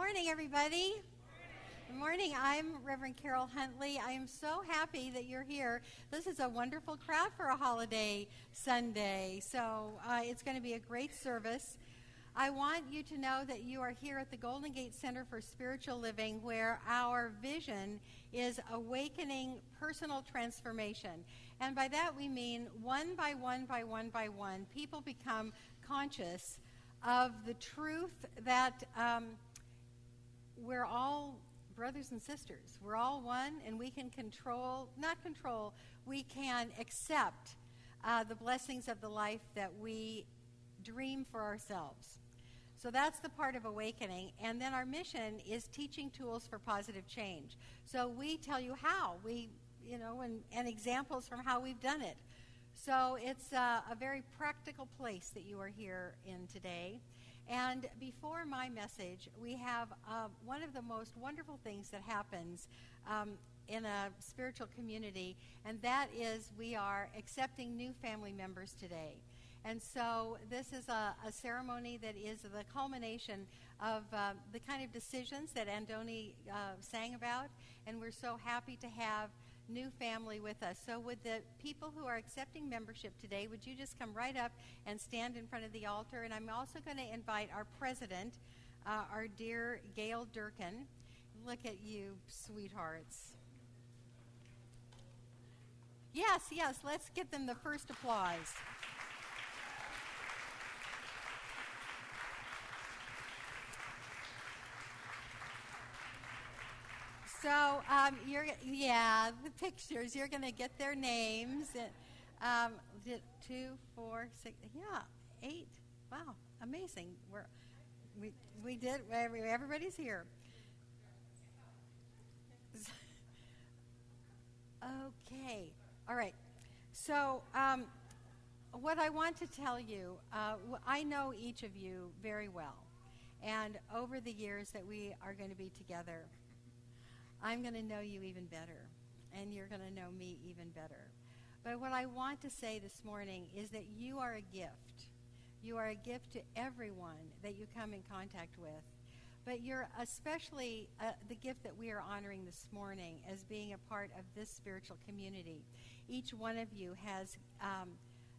morning, everybody. Good morning. I'm Reverend Karyl Huntley. I am so happy that you're here. This is a wonderful crowd for a holiday Sunday, so it's going to be a great service. I want you to know that you are here at the Golden Gate Center for Spiritual Living, where our vision is awakening personal transformation. And by that we mean one by one, people become conscious of the truth that we're all brothers and sisters. We're all one, and we can we can accept the blessings of the life that we dream for ourselves. So that's the part of awakening. And then our mission is teaching tools for positive change. So we tell you how, and examples from how we've done it. So it's a very practical place that you are here in today. And before my message, we have one of the most wonderful things that happens in a spiritual community, and that is we are accepting new family members today. And so this is a ceremony that is the culmination of the kind of decisions that Andoni sang about, and we're so happy to have new family with us. So would the people who are accepting membership today, would you just come right up and stand in front of the altar? And I'm also going to invite our president, our dear Gail Durkin. Look at you, sweethearts. Yes, let's give them the first applause. So, the pictures, you're going to get their names. 2, 4, 6, 8. Wow, amazing. We did, everybody's here. Okay, all right. So, what I want to tell you, I know each of you very well. And over the years that we are going to be together, I'm going to know you even better, and you're going to know me even better. But what I want to say this morning is that you are a gift. You are a gift to everyone that you come in contact with. But you're especially the gift that we are honoring this morning as being a part of this spiritual community. Each one of you has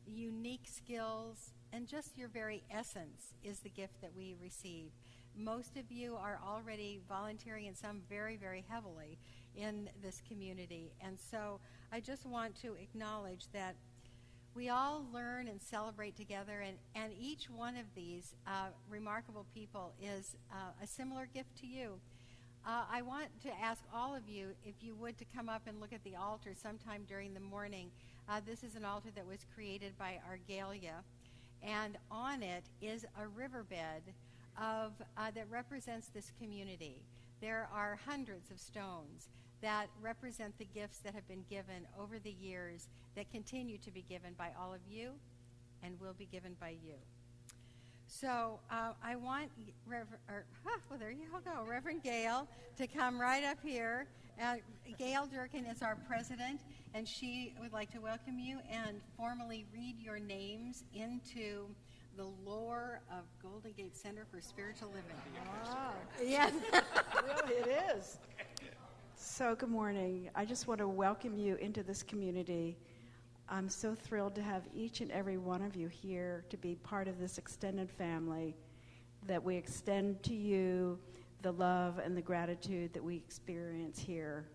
unique skills, and just your very essence is the gift that we receive. Most of you are already volunteering, and some very, very heavily in this community. And so I just want to acknowledge that we all learn and celebrate together, and each one of these remarkable people is a similar gift to you. I want to ask all of you, if you would, to come up and look at the altar sometime during the morning. This is an altar that was created by our Gailya, and on it is a riverbed that represents this community. There are hundreds of stones that represent the gifts that have been given over the years, that continue to be given by all of you and will be given by you. So I want there you go, Reverend Gail, to come right up here. Gail Durkin is our president, and she would like to welcome you and formally read your names into the lore of Golden Gate Center for Spiritual Living. Wow. Yes. Really, it is. So, good morning. I just want to welcome you into this community. I'm so thrilled to have each and every one of you here to be part of this extended family, that we extend to you the love and the gratitude that we experience here,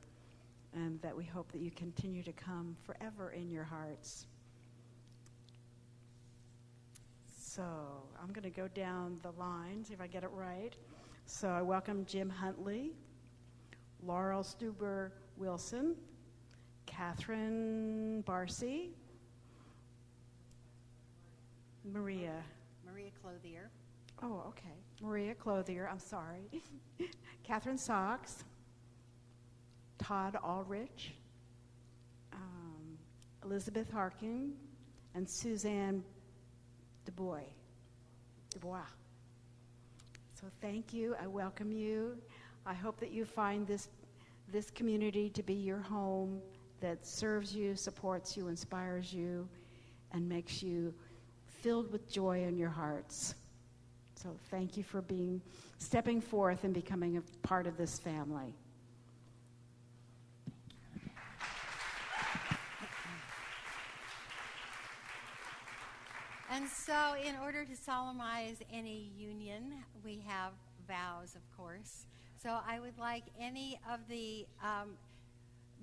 and that we hope that you continue to come forever in your hearts. So I'm going to go down the line, see if I get it right. So I welcome Jim Huntley, Laurel Stuber Wilson, Catherine Barcy, Maria Clothier. Oh, okay. Maria Clothier, I'm sorry. Catherine Socks, Todd Ulrich, Elizabeth Harkin, and Suzanne Dubois. So thank you. I welcome you. I hope that you find this community to be your home, that serves you, supports you, inspires you, and makes you filled with joy in your hearts. So thank you for stepping forth and becoming a part of this family. And so in order to solemnize any union, we have vows, of course. So I would like any of the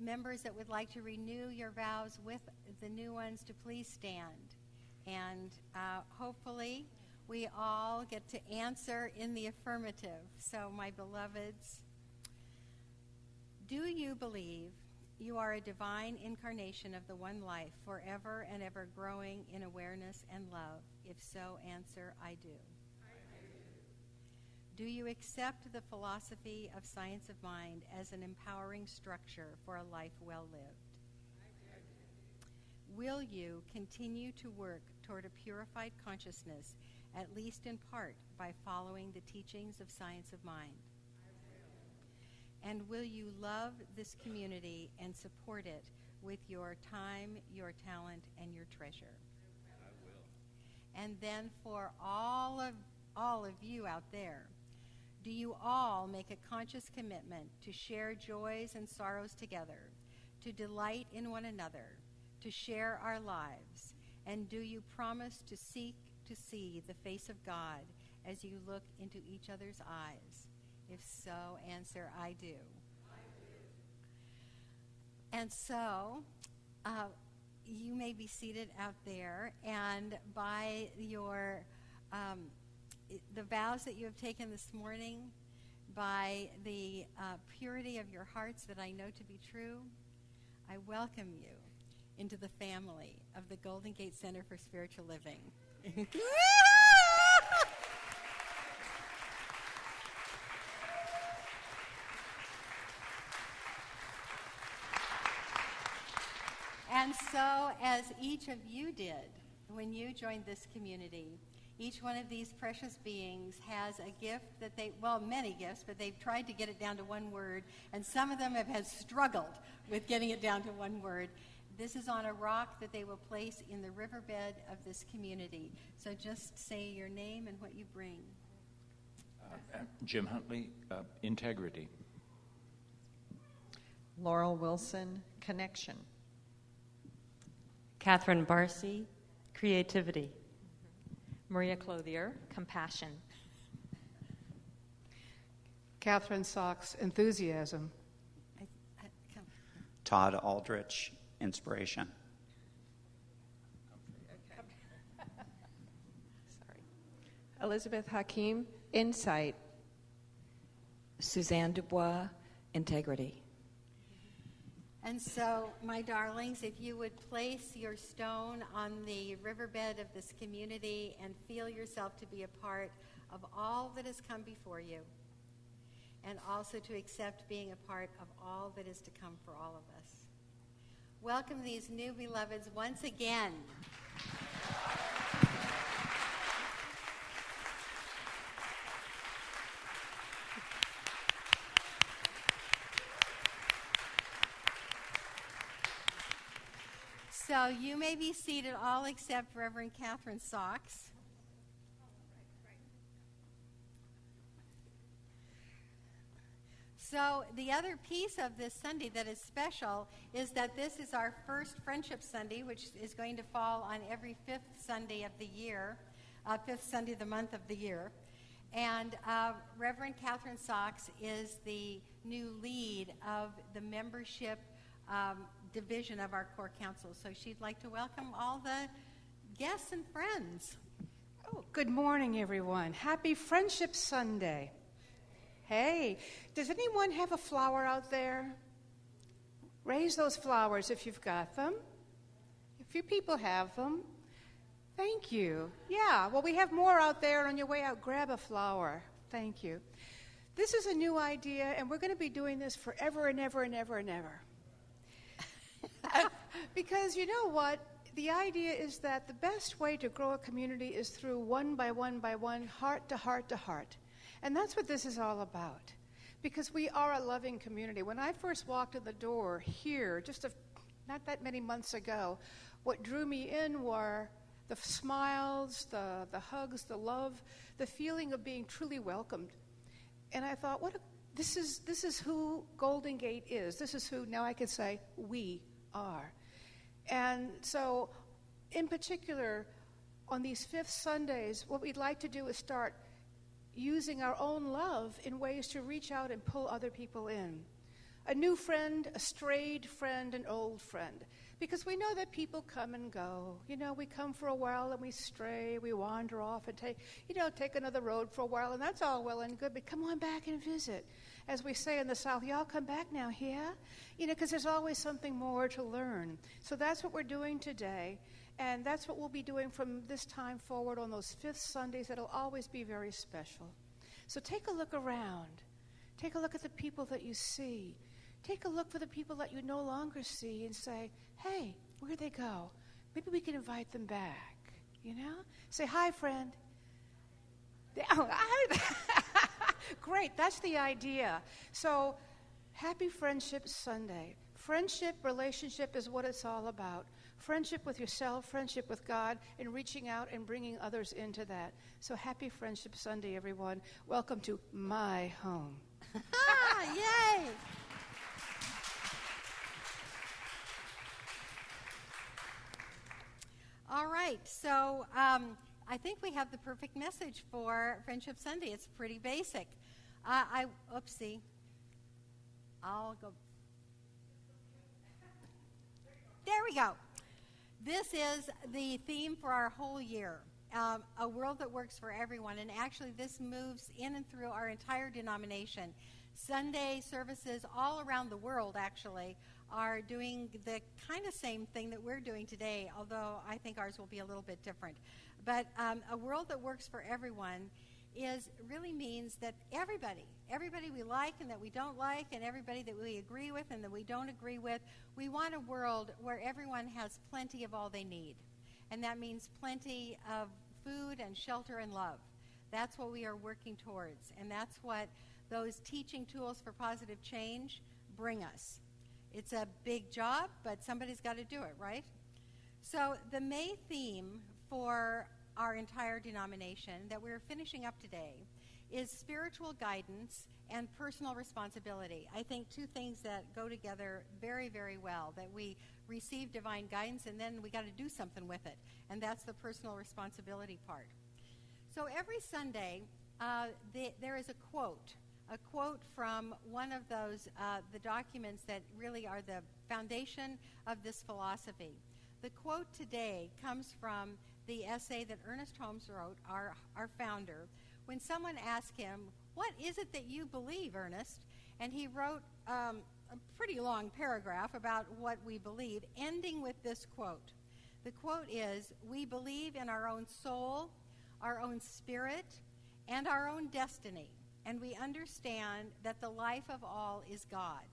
members that would like to renew your vows with the new ones to please stand. And hopefully we all get to answer in the affirmative. So my beloveds, do you believe you are a divine incarnation of the one life, forever and ever growing in awareness and love? If so, answer, I do. Do you accept the philosophy of science of mind as an empowering structure for a life well lived? Will you continue to work toward a purified consciousness, at least in part by following the teachings of science of mind? And will you love this community and support it with your time, your talent, and your treasure? I will. And then for all of you out there, do you all make a conscious commitment to share joys and sorrows together, to delight in one another, to share our lives? And do you promise to seek to see the face of God as you look into each other's eyes? If so, answer, I do. And so, you may be seated out there, and by your the vows that you have taken this morning, by the purity of your hearts that I know to be true, I welcome you into the family of the Golden Gate Center for Spiritual Living. And so, as each of you did when you joined this community, each one of these precious beings has a gift that many gifts, but they've tried to get it down to one word, and some of them have struggled with getting it down to one word. This is on a rock that they will place in the riverbed of this community. So just say your name and what you bring. Jim Huntley, integrity. Laurel Wilson, connection. Catherine Barcy, creativity. Maria Clothier, compassion. Catherine Sachs, enthusiasm. Todd Aldrich, inspiration. Sorry. Elizabeth Hakim, insight. Suzanne Dubois, integrity. And so, my darlings, if you would place your stone on the riverbed of this community and feel yourself to be a part of all that has come before you, and also to accept being a part of all that is to come for all of us. Welcome these new beloveds once again. So you may be seated, all except Reverend Catherine Sachs. So the other piece of this Sunday that is special is that this is our first Friendship Sunday, which is going to fall on every fifth Sunday of the year, fifth Sunday of the month of the year. And Reverend Catherine Sachs is the new lead of the membership division of our core council. So she'd like to welcome all the guests and friends. Oh, good morning, everyone. Happy Friendship Sunday. Hey, does anyone have a flower out there? Raise those flowers if you've got them. A few people have them. Thank you. Yeah, well, we have more out there. On your way out, grab a flower. Thank you. This is a new idea, and we're going to be doing this forever and ever and ever and ever. Because you know what? The idea is that the best way to grow a community is through one by one, heart to heart to heart. And that's what this is all about. Because we are a loving community. When I first walked in the door here, not that many months ago, what drew me in were The smiles, the hugs, the love, the feeling of being truly welcomed. And I thought, this is who Golden Gate is. This is who, now I can say, we are. And so, in particular, on these fifth Sundays, what we'd like to do is start using our own love in ways to reach out and pull other people in. A new friend, a strayed friend, an old friend. Because we know that people come and go. We come for a while and we stray, we wander off and take another road for a while, and that's all well and good, but come on back and visit. As we say in the South, y'all come back now, yeah? Because there's always something more to learn. So that's what we're doing today, and that's what we'll be doing from this time forward on those fifth Sundays. That'll always be very special. So take a look around. Take a look at the people that you see. Take a look for the people that you no longer see and say, hey, where'd they go? Maybe we can invite them back, Say, hi, friend. Great, that's the idea. So, happy Friendship Sunday. Friendship, relationship is what it's all about. Friendship with yourself, friendship with God, and reaching out and bringing others into that. So happy Friendship Sunday, everyone. Welcome to my home. Yay! All right, so I think we have the perfect message for Friendship Sunday. It's pretty basic. Oopsie. I'll go. There we go. This is the theme for our whole year, a world that works for everyone. And actually, this moves in and through our entire denomination. Sunday services all around the world, actually, are doing the kind of same thing that we're doing today, although I think ours will be a little bit different. But a world that works for everyone really means that everybody we like and that we don't like, and everybody that we agree with and that we don't agree with, we want a world where everyone has plenty of all they need. And that means plenty of food and shelter and love. That's what we are working towards, and that's what those teaching tools for positive change bring us. It's a big job, but somebody's got to do it, right? So the May theme for our entire denomination that we're finishing up today is spiritual guidance and personal responsibility. I think two things that go together very, very well, that we receive divine guidance and then we got to do something with it, and that's the personal responsibility part. So every Sunday, there is a quote from one of those, the documents that really are the foundation of this philosophy. The quote today comes from the essay that Ernest Holmes wrote, our founder, when someone asked him, what is it that you believe, Ernest? And he wrote a pretty long paragraph about what we believe, ending with this quote. The quote is, we believe in our own soul, our own spirit, and our own destiny. And we understand that the life of all is God.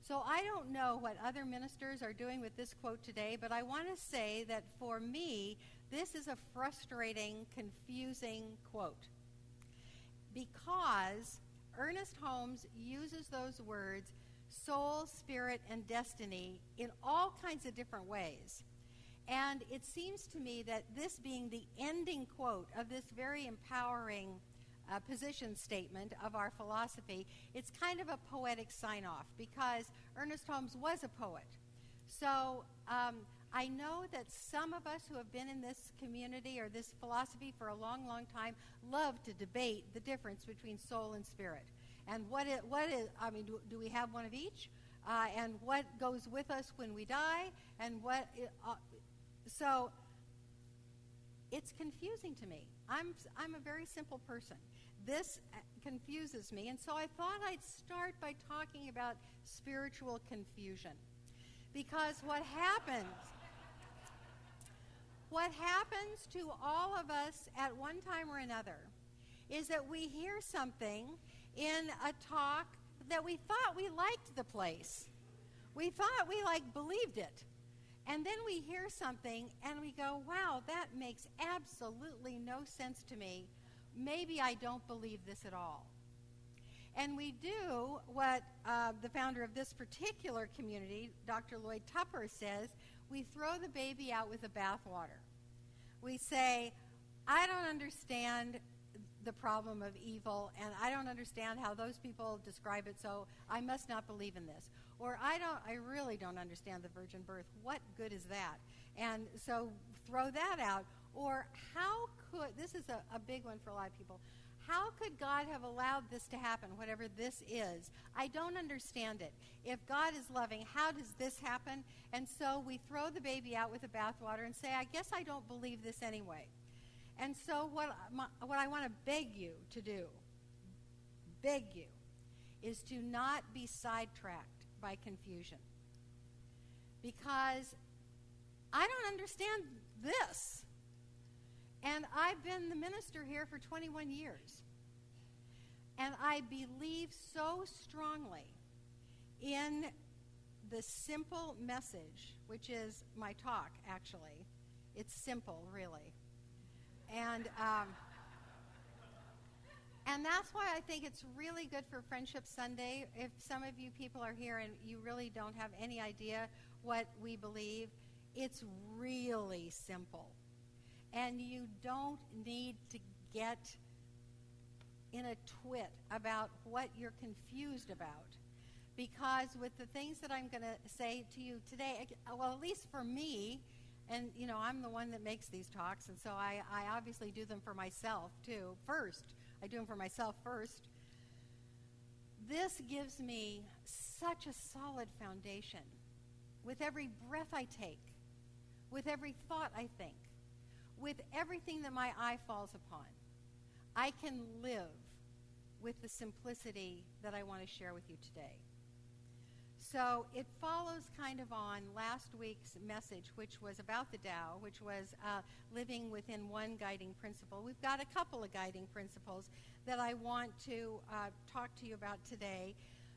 So I don't know what other ministers are doing with this quote today, but I want to say that for me, this is a frustrating, confusing quote. Because Ernest Holmes uses those words, soul, spirit, and destiny, in all kinds of different ways. And it seems to me that this being the ending quote of this very empowering position statement of our philosophy, it's kind of a poetic sign-off because Ernest Holmes was a poet. So I know that some of us who have been in this community or this philosophy for a long, long time love to debate the difference between soul and spirit. And what is do we have one of each? And what goes with us when we die? And so it's confusing to me. I'm a very simple person. This confuses me, and so I thought I'd start by talking about spiritual confusion. Because what happens to all of us at one time or another is that we hear something in a talk that we thought we liked the place. We thought we believed it. And then we hear something and we go, wow, that makes absolutely no sense to me. Maybe I don't believe this at all. And we do what the founder of this particular community, Dr. Lloyd Tupper, says, we throw the baby out with the bathwater. We say, I don't understand the problem of evil, and I don't understand how those people describe it, so I must not believe in this. Or I really don't understand the virgin birth. What good is that? And so throw that out. Or this is a big one for a lot of people, how could God have allowed this to happen, whatever this is? I don't understand it. If God is loving, how does this happen? And so we throw the baby out with the bathwater and say, I guess I don't believe this anyway. And so what I want to beg you to do, is to not be sidetracked by confusion. Because I don't understand this. And I've been the minister here for 21 years. And I believe so strongly in the simple message, which is my talk, actually. It's simple, really. And that's why I think it's really good for Friendship Sunday. If some of you people are here and you really don't have any idea what we believe, it's really simple. And you don't need to get in a twit about what you're confused about. Because with the things that I'm going to say to you today, well, at least for me, and, you know, I'm the one that makes these talks, and so I obviously do them for myself, too. I do them for myself first. This gives me such a solid foundation. With every breath I take, with every thought I think, with everything that my eye falls upon, I can live with the simplicity that I want to share with you today. So it follows kind of on last week's message, which was about the Tao, which was living within one guiding principle. We've got a couple of guiding principles that I want to talk to you about today.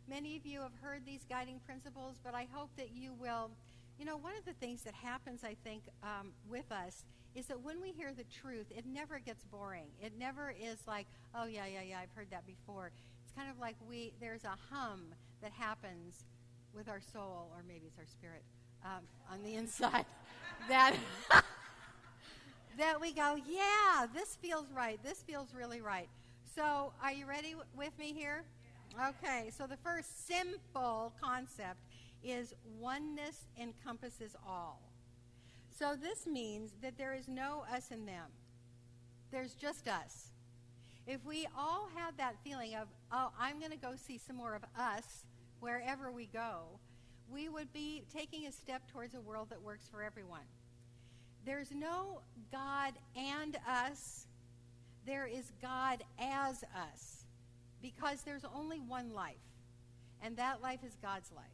Many of you have heard these guiding principles, but I hope that you will. You know, one of the things that happens, I think, with us is that when we hear the truth, it never gets boring. It never is like, oh, yeah, I've heard that before. It's kind of like there's a hum that happens with our soul, or maybe it's our spirit, on the inside, that we go, yeah, this feels right. This feels really right. So are you ready with me here? Okay, so the first simple concept is oneness encompasses all. So this means that there is no us and them. There's just us. If we all had that feeling of, oh, I'm going to go see some more of us wherever we go, we would be taking a step towards a world that works for everyone. There's no God and us. There is God as us, because there's only one life, and that life is God's life.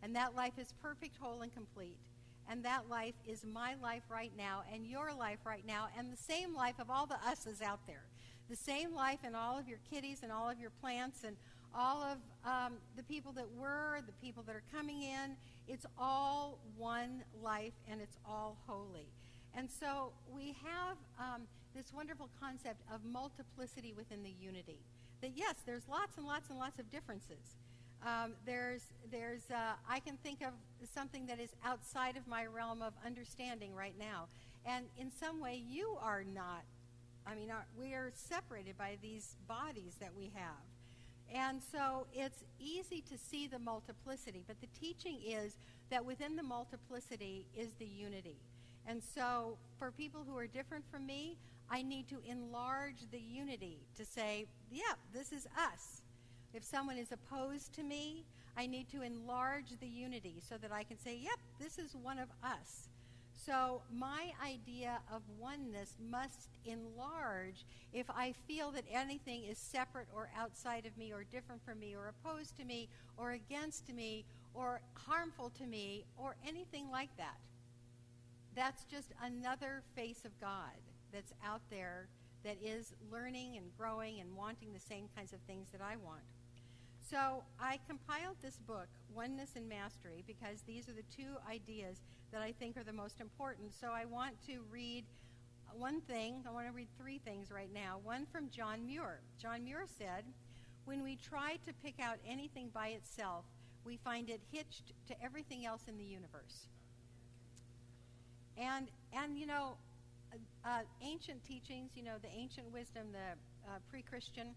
And that life is perfect, whole, and complete. And that life is my life right now and your life right now and the same life of all the us's out there. The same life in all of your kitties and all of your plants and all of the people that were, the people that are coming in. It's all one life and it's all holy. And so we have this wonderful concept of multiplicity within the unity. That yes, there's lots and lots and lots of differences. I can think of something that is outside of my realm of understanding right now. And in some way, you are not. We are separated by these bodies that we have. And so it's easy to see the multiplicity, but the teaching is that within the multiplicity is the unity. And so for people who are different from me, I need to enlarge the unity to say, yeah, this is us. If someone is opposed to me, I need to enlarge the unity so that I can say, yep, this is one of us. So my idea of oneness must enlarge if I feel that anything is separate or outside of me or different from me or opposed to me or against me or harmful to me or anything like that. That's just another face of God that's out there that is learning and growing and wanting the same kinds of things that I want. So I compiled this book, Oneness and Mastery, because these are the two ideas that I think are the most important. So I want to read one thing. I want to read three things right now. One from John Muir. John Muir said, when we try to pick out anything by itself, we find it hitched to everything else in the universe. And you know, ancient teachings, the ancient wisdom, the pre-Christian,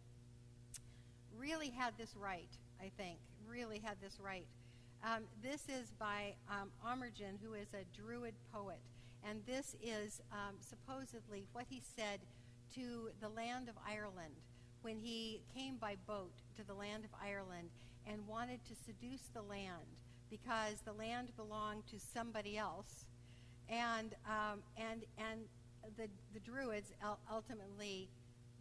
really had this right, I think, really had this right. This is by Omergen, who is a Druid poet, and this is supposedly what he said to the land of Ireland when he came by boat to the land of Ireland and wanted to seduce the land because the land belonged to somebody else, and the Druids ultimately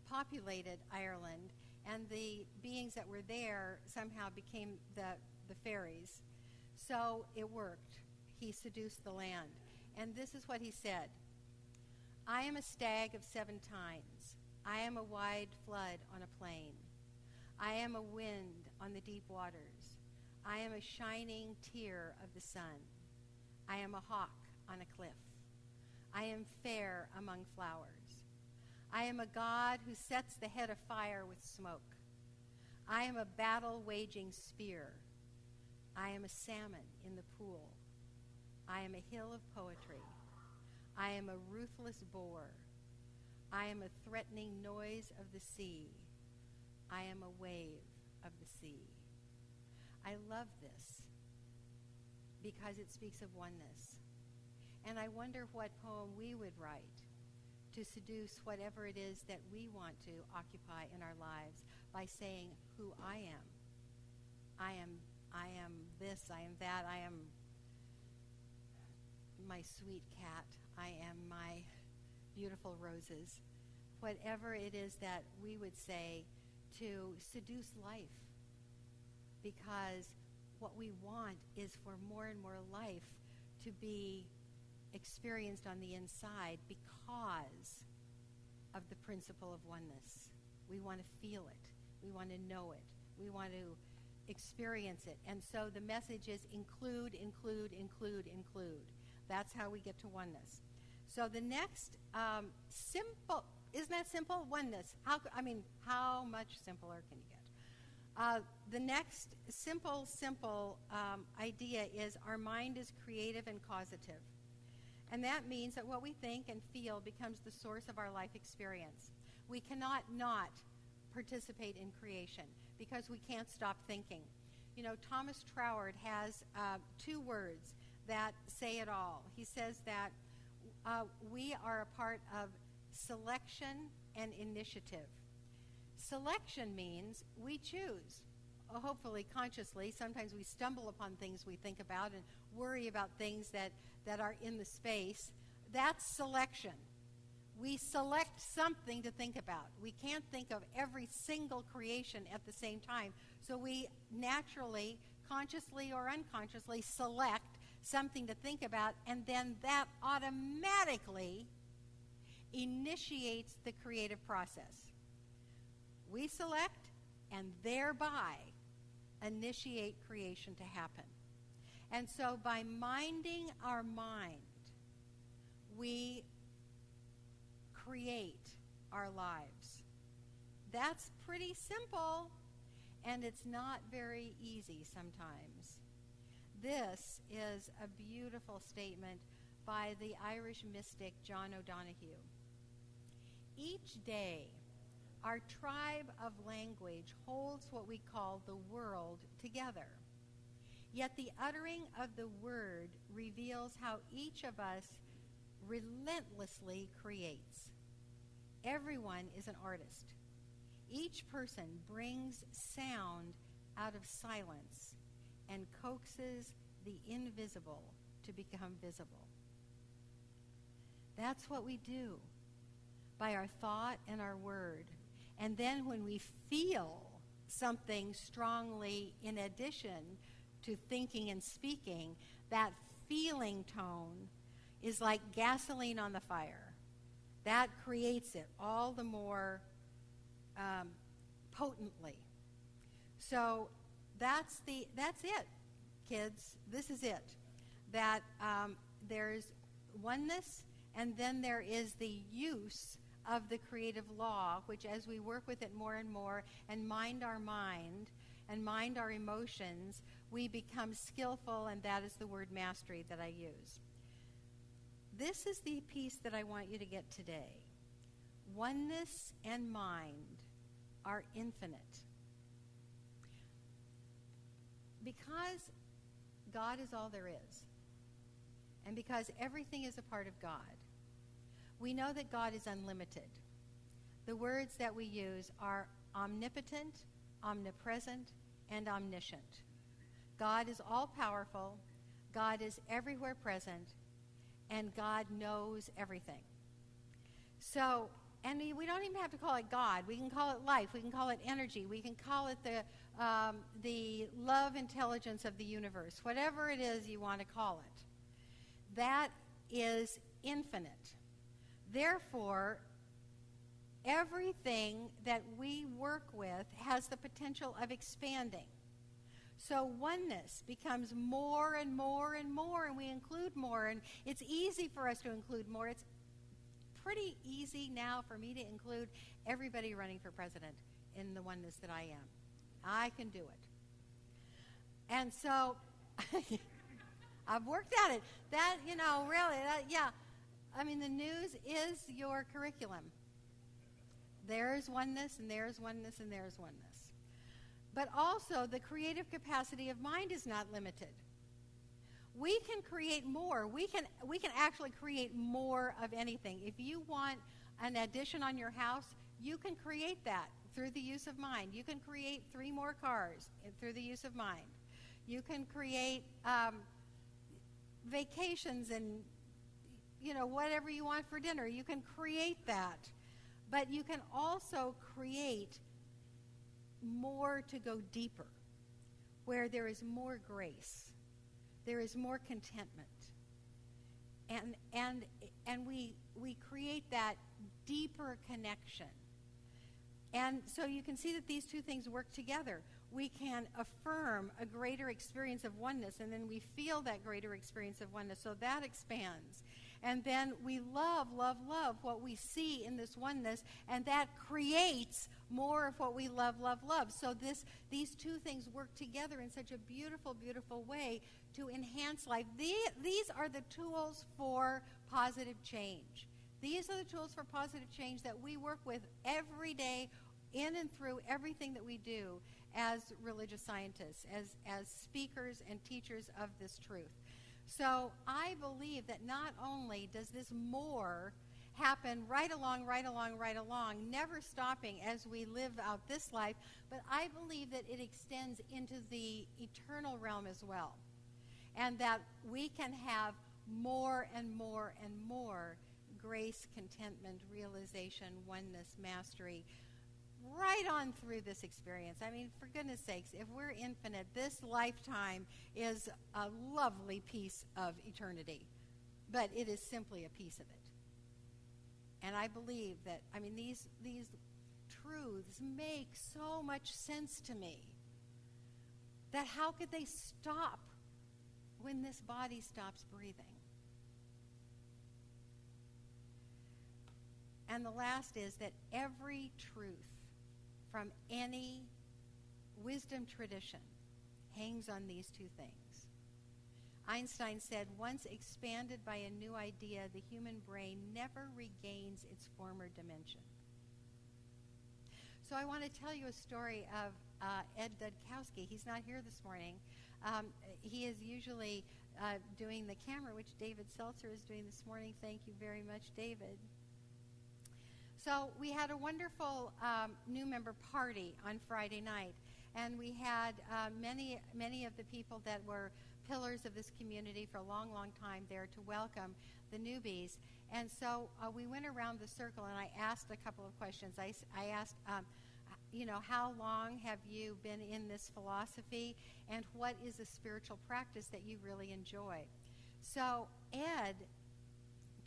populated Ireland, and the beings that were there somehow became the fairies. So it worked. He seduced the land. And this is what he said. I am a stag of 7 tines. I am a wide flood on a plain. I am a wind on the deep waters. I am a shining tear of the sun. I am a hawk on a cliff. I am fair among flowers. I am a god who sets the head afire with smoke. I am a battle-waging spear. I am a salmon in the pool. I am a hill of poetry. I am a ruthless boar. I am a threatening noise of the sea. I am a wave of the sea. I love this because it speaks of oneness. And I wonder what poem we would write to seduce whatever it is that we want to occupy in our lives by saying who I am. I am this, I am that, I am my sweet cat, I am my beautiful roses. Whatever it is that we would say to seduce life, because what we want is for more and more life to be experienced on the inside because of the principle of oneness. We want to feel it. We want to know it. We want to experience it. And so the message is include, include, include, include. That's how we get to oneness. So the next simple, isn't that simple? Oneness. How much simpler can you get? The next simple idea is our mind is creative and causative. And that means that what we think and feel becomes the source of our life experience. We cannot not participate in creation because we can't stop thinking. Thomas Troward has 2 words that say it all. He says that we are a part of selection and initiative. Selection means we choose, hopefully consciously. Sometimes we stumble upon things we think about and worry about things that are in the space. That's selection. We select something to think about. We can't think of every single creation at the same time. So we naturally, consciously or unconsciously, select something to think about, and then that automatically initiates the creative process. We select and thereby initiate creation to happen. And so by minding our mind, we create our lives. That's pretty simple, and it's not very easy sometimes. This is a beautiful statement by the Irish mystic John O'Donohue. Each day, our tribe of language holds what we call the world together. Yet the uttering of the word reveals how each of us relentlessly creates. Everyone is an artist. Each person brings sound out of silence and coaxes the invisible to become visible. That's what we do by our thought and our word. And then when we feel something strongly in addition to thinking and speaking, that feeling tone is like gasoline on the fire. That creates it all the more potently. So that's it, kids. This is it. That there's oneness, and then there is the use of the creative law, which as we work with it more and more and mind our mind and mind our emotions, we become skillful, and that is the word mastery that I use. This is the piece that I want you to get today. Oneness and mind are infinite. Because God is all there is, and because everything is a part of God, we know that God is unlimited. The words that we use are omnipotent, omnipresent, and omniscient. God is all-powerful, God is everywhere present, and God knows everything. So, and we don't even have to call it God. We can call it life. We can call it energy. We can call it the love intelligence of the universe. Whatever it is you want to call it. That is infinite. Therefore, everything that we work with has the potential of expanding. So oneness becomes more and more and more, and we include more, and it's easy for us to include more. It's pretty easy now for me to include everybody running for president in the oneness that I am. I can do it. And so I've worked at it. That, really, yeah. I mean, the news is your curriculum. There's oneness, and there's oneness, and there's oneness. But also, the creative capacity of mind is not limited. We can create more. We can actually create more of anything. If you want an addition on your house, you can create that through the use of mind. You can create 3 more cars through the use of mind. You can create vacations and, whatever you want for dinner. You can create that. But you can also create more to go deeper, where there is more grace. There is more contentment. And we create that deeper connection. And so you can see that these two things work together. We can affirm a greater experience of oneness, and then we feel that greater experience of oneness, so that expands. And then we love what we see in this oneness, and that creates more of what we love. So these two things work together in such a beautiful, beautiful way to enhance life. These are the tools for positive change. These are the tools for positive change that we work with every day in and through everything that we do as religious scientists, as speakers and teachers of this truth. So I believe that not only does this more happen right along, never stopping as we live out this life, but I believe that it extends into the eternal realm as well. And that we can have more and more and more grace, contentment, realization, oneness, mastery, right on through this experience. I mean, for goodness sakes, if we're infinite, this lifetime is a lovely piece of eternity. But it is simply a piece of it. And I believe that, these truths make so much sense to me that how could they stop when this body stops breathing? And the last is that every truth from any wisdom tradition hangs on these two things. Einstein said, once expanded by a new idea, the human brain never regains its former dimension. So I want to tell you a story of Ed Dudkowski. He's not here this morning. He is usually doing the camera, which David Seltzer is doing this morning. Thank you very much, David. So we had a wonderful new member party on Friday night, and we had many of the people that were pillars of this community for a long, long time there to welcome the newbies. And so we went around the circle, and I asked a couple of questions. I asked, how long have you been in this philosophy, and what is a spiritual practice that you really enjoy? So Ed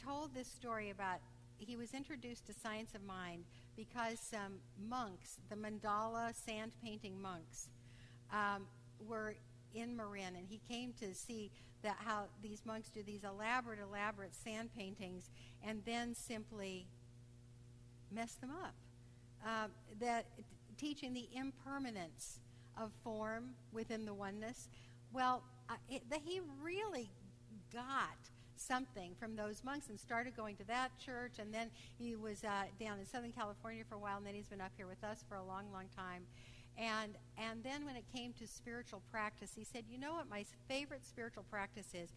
told this story about he was introduced to science of mind because some monks, the mandala sand painting monks, were in Marin, and he came to see that how these monks do these elaborate sand paintings and then simply mess them up. That teaching the impermanence of form within the oneness. Well, he really got something from those monks and started going to that church. And then he was down in Southern California for a while, and then he's been up here with us for a long, long time. And then when it came to spiritual practice, he said, you know what my favorite spiritual practice is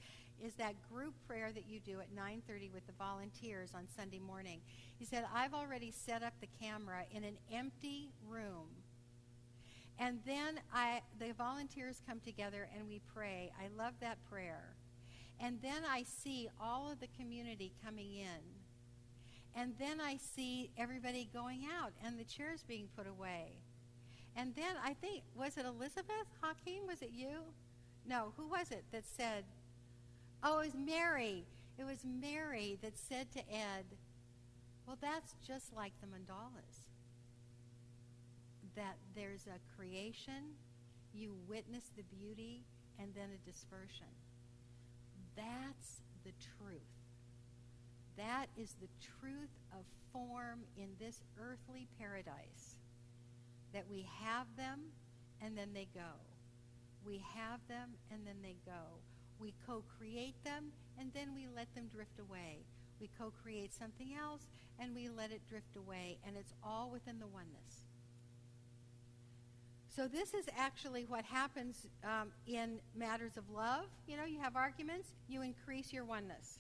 that group prayer that you do at 9:30 with the volunteers on Sunday morning. He said, I've already set up the camera in an empty room. And then the volunteers come together and we pray. I love that prayer. And then I see all of the community coming in. And then I see everybody going out and the chairs being put away. And then I think, was it Elizabeth Hakeem? Was it you? No, who was it that said, oh, it was Mary. It was Mary that said to Ed, well, that's just like the mandalas. That there's a creation, you witness the beauty, and then a dispersion. That's the truth. That is the truth of form in this earthly paradise. That we have them, and then they go. We have them, and then they go. We co-create them, and then we let them drift away. We co-create something else, and we let it drift away, and it's all within the oneness. So this is actually what happens in matters of love. You know, you have arguments, you increase your oneness.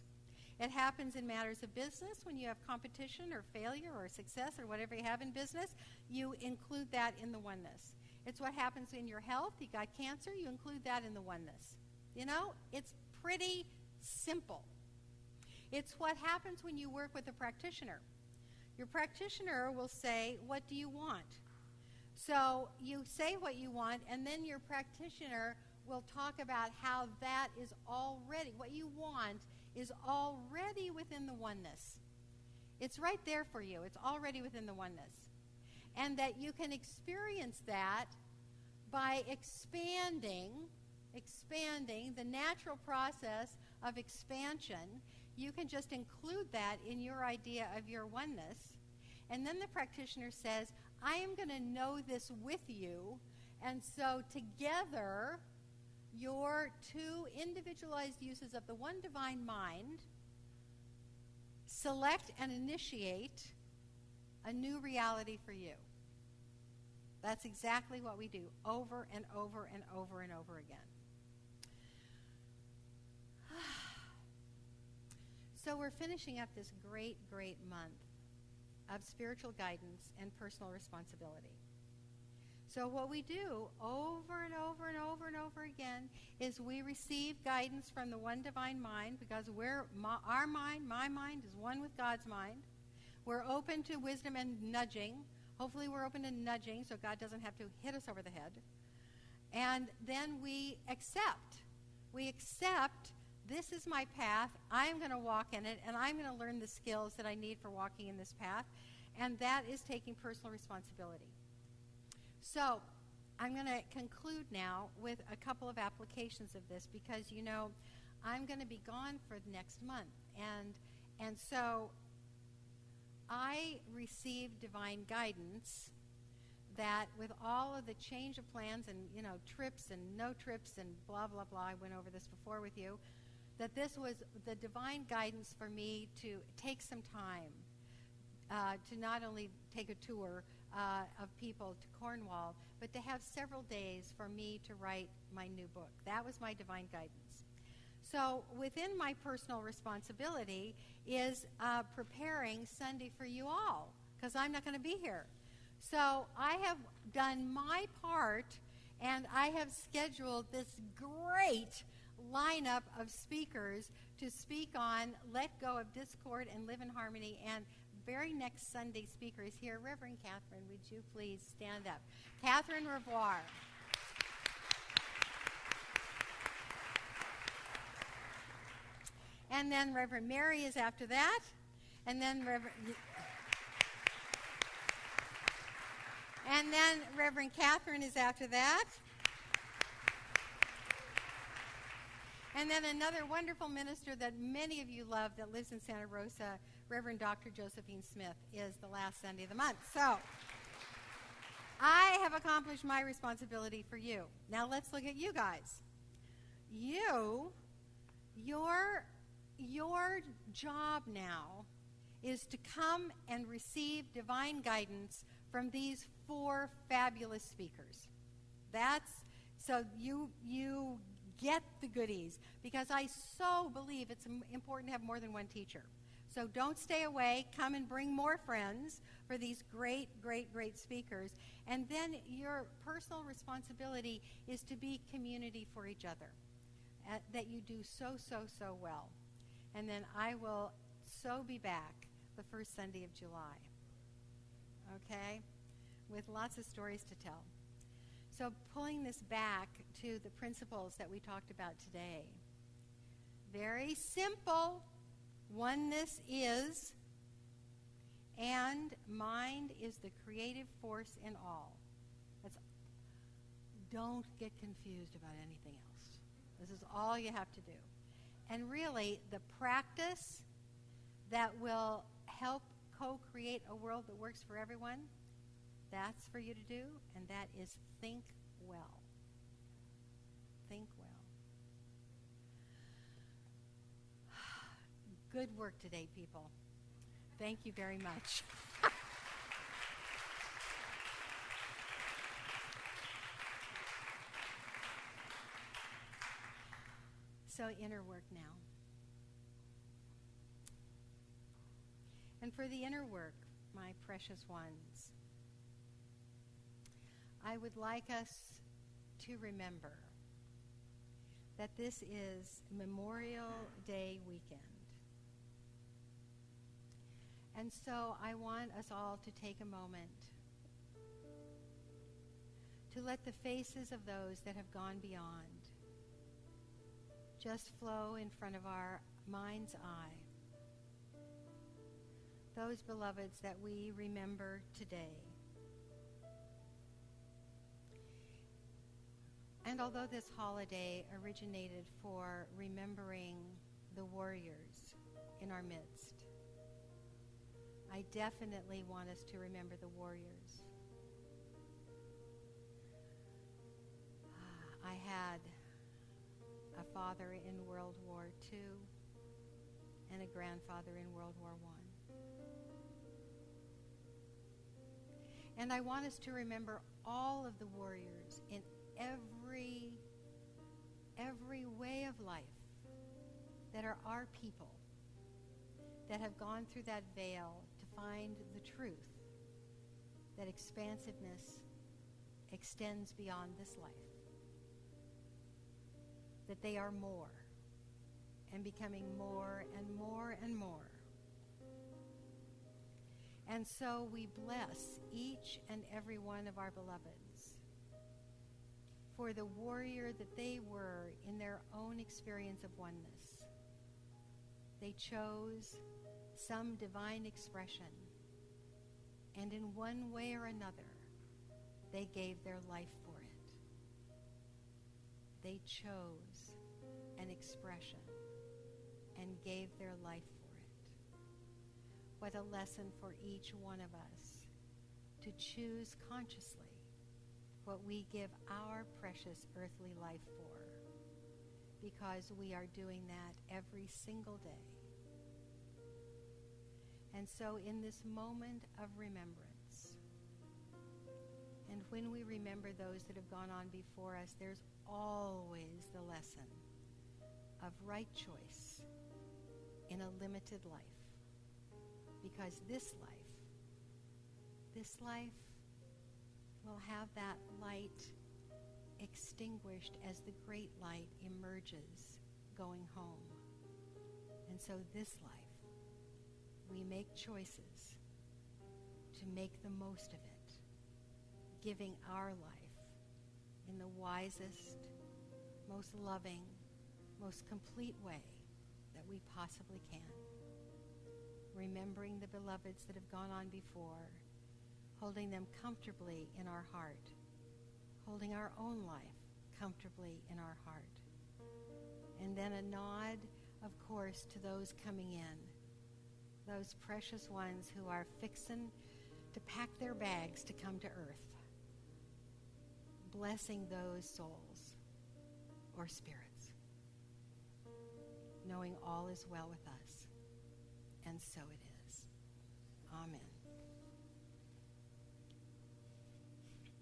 It happens in matters of business when you have competition or failure or success or whatever you have in business. You include that in the oneness. It's what happens in your health. You got cancer, you include that in the oneness. You know, it's pretty simple. It's what happens when you work with a practitioner. Your practitioner will say, what do you want? So you say what you want, and then your practitioner will talk about how that is already, what you want is already within the oneness. It's right there for you. It's already within the oneness. And that you can experience that by expanding the natural process of expansion. You can just include that in your idea of your oneness. And then the practitioner says, I am going to know this with you, and so together, your two individualized uses of the one divine mind select and initiate a new reality for you. That's exactly what we do over and over and over and over again. So we're finishing up this great, great month of spiritual guidance and personal responsibility. So what we do over and over and over and over again is we receive guidance from the one divine mind, because our mind, my mind, is one with God's mind. We're open to wisdom and nudging. Hopefully we're open to nudging so God doesn't have to hit us over the head. And then we accept. We accept, this is my path, I'm going to walk in it, and I'm going to learn the skills that I need for walking in this path, and that is taking personal responsibility. So I'm going to conclude now with a couple of applications of this, because, you know, I'm going to be gone for the next month, and so I received divine guidance that with all of the change of plans and, you know, trips and no trips and blah, blah, blah, I went over this before with you, that this was the divine guidance for me to take some time to not only take a tour of people to Cornwall, but to have several days for me to write my new book. That was my divine guidance. So within my personal responsibility is preparing Sunday for you all, because I'm not going to be here. So I have done my part, and I have scheduled this great lineup of speakers to speak on Let Go of Discord and Live in Harmony. And very next Sunday speaker is here. Reverend Catherine, would you please stand up? Catherine Revoir. And then Reverend Mary is after that. And then Reverend Catherine is after that. And then another wonderful minister that many of you love that lives in Santa Rosa, Reverend Dr. Josephine Smith, is the last Sunday of the month. So I have accomplished my responsibility for you. Now let's look at you guys. Your your job now is to come and receive divine guidance from these 4 fabulous speakers. So you get the goodies, because I so believe it's important to have more than one teacher. So don't stay away. Come and bring more friends for these great, great, great speakers. And then your personal responsibility is to be community for each other, that you do so, so, so well. And then I will so be back the first Sunday of July, okay, with lots of stories to tell. So pulling this back to the principles that we talked about today. Very simple. Oneness is, and mind is the creative force in all. Don't get confused about anything else. This is all you have to do. And really, the practice that will help co-create a world that works for everyone, that's for you to do, and that is think well. Think well. Good work today, people. Thank you very much. So inner work now. And for the inner work, my precious ones, I would like us to remember that this is Memorial Day weekend. And so I want us all to take a moment to let the faces of those that have gone beyond just flow in front of our mind's eye. Those beloveds that we remember today. And although this holiday originated for remembering the warriors in our midst, I definitely want us to remember the warriors. I had a father in World War II and a grandfather in World War I. And I want us to remember all of the warriors in every way of life that are our people, that have gone through that veil to find the truth, that expansiveness extends beyond this life, that they are more and becoming more and more and more. And so we bless each and every one of our beloveds for the warrior that they were in their own experience of oneness. They chose some divine expression, and in one way or another, they gave their life for it. They chose an expression and gave their life for it. What a lesson for each one of us to choose consciously what we give our precious earthly life for, because we are doing that every single day. And so in this moment of remembrance, and when we remember those that have gone on before us, there's always the lesson of right choice in a limited life. Because this life will have that light extinguished as the great light emerges going home. And so this life, we make choices to make the most of it, giving our life in the wisest, most loving, most complete way that we possibly can. Remembering the beloveds that have gone on before, holding them comfortably in our heart, holding our own life comfortably in our heart. And then a nod, of course, to those coming in, those precious ones who are fixing to pack their bags to come to earth, blessing those souls or spirits. knowing all is well with us. And so it is. Amen.